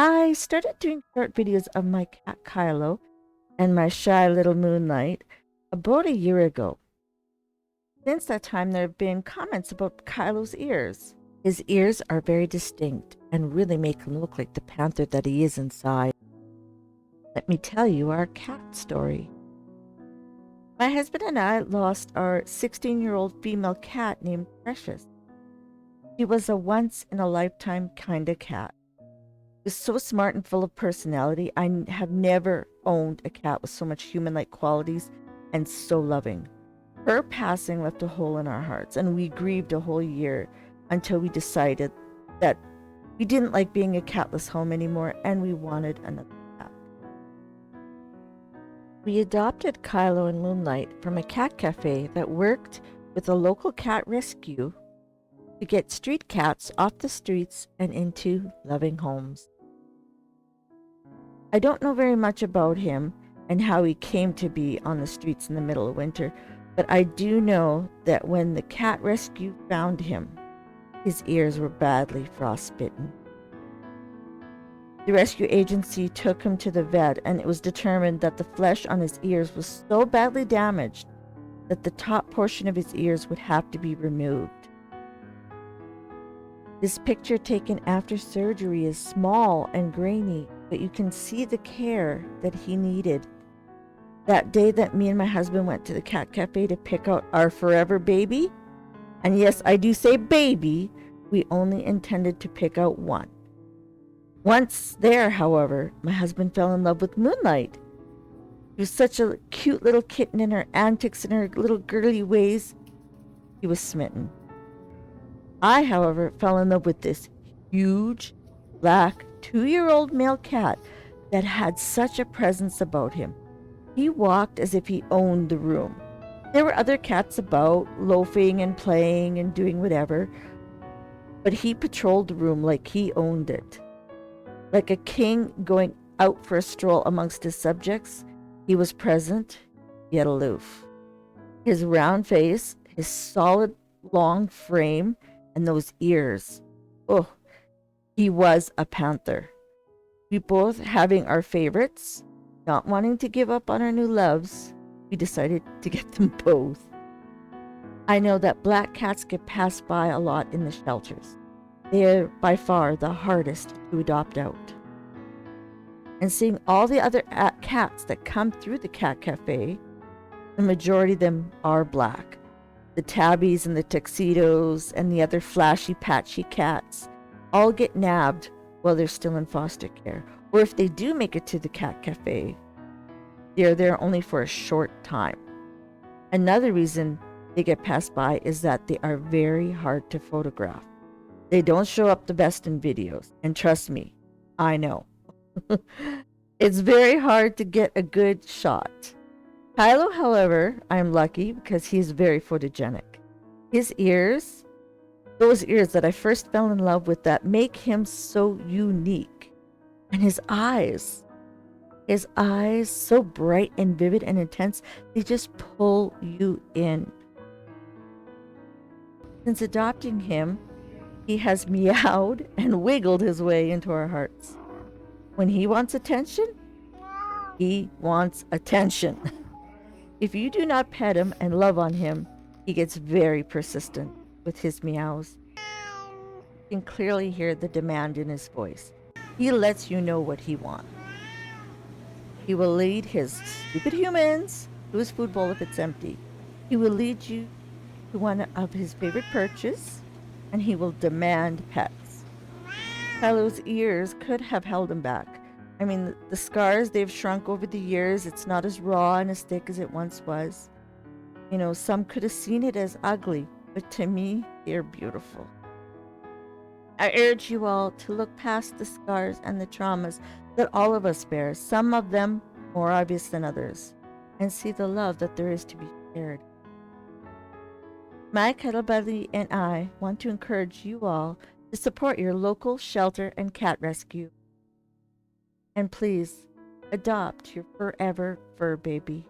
I started doing short videos of my cat Kylo and my shy little Moonlight about a year ago. Since that time, there have been comments about Kylo's ears. His ears are very distinct and really make him look like the panther that he is inside. Let me tell you our cat story. My husband and I lost our 16-year-old female cat named Precious. She was a once-in-a-lifetime kind of cat. She was so smart and full of personality. I have never owned a cat with so much human-like qualities and so loving. Her passing left a hole in our hearts, and we grieved a whole year until we decided that we didn't like being a catless home anymore and we wanted another cat. We adopted Kylo and Moonlight from a cat cafe that worked with a local cat rescue to get street cats off the streets and into loving homes. I don't know very much about him and how he came to be on the streets in the middle of winter, but I do know that when the cat rescue found him, his ears were badly frostbitten. The rescue agency took him to the vet, and it was determined that the flesh on his ears was so badly damaged that the top portion of his ears would have to be removed. This picture taken after surgery is small and grainy, but you can see the care that he needed. That day that me and my husband went to the cat cafe to pick out our furrbaby, and yes, I do say baby, we only intended to pick out one. Once there, however, my husband fell in love with Moonlight. She was such a cute little kitten in her antics and her little girly ways. He was smitten. I, however, fell in love with this huge, black, 2-year-old male cat that had such a presence about him. He walked as if he owned the room. There were other cats about, loafing and playing and doing whatever, but he patrolled the room like he owned it. Like a king going out for a stroll amongst his subjects, he was present, yet aloof. His round face, his solid, long frame, and those ears. Oh, he was a panther. We both having our favorites, not wanting to give up on our new loves, we decided to get them both. I know that black cats get passed by a lot in the shelters. They are by far the hardest to adopt out. And seeing all the other cats that come through the cat cafe, the majority of them are black. The tabbies and the tuxedos and the other flashy, patchy cats all get nabbed while they're still in foster care. Or if they do make it to the cat cafe, they're there only for a short time. Another reason they get passed by is that they are very hard to photograph. They don't show up the best in videos. And trust me, I know. It's very hard to get a good shot. Kylo, however, I'm lucky because he's very photogenic. His ears, those ears that I first fell in love with that make him so unique. And his eyes, so bright and vivid and intense, they just pull you in. Since adopting him, he has meowed and wiggled his way into our hearts. When he wants attention, he wants attention. If you do not pet him and love on him, he gets very persistent with his meows. You can clearly hear the demand in his voice. He lets you know what he wants. He will lead his stupid humans to his food bowl if it's empty. He will lead you to one of his favorite perches, and he will demand pets. Kylo's ears could have held him back. I mean, the scars, they've shrunk over the years. It's not as raw and as thick as it once was. You know, some could have seen it as ugly, but to me, they're beautiful. I urge you all to look past the scars and the traumas that all of us bear, some of them more obvious than others, and see the love that there is to be shared. My Cuddle Buddy and I want to encourage you all to support your local shelter and cat rescue. And please, adopt your forever fur baby.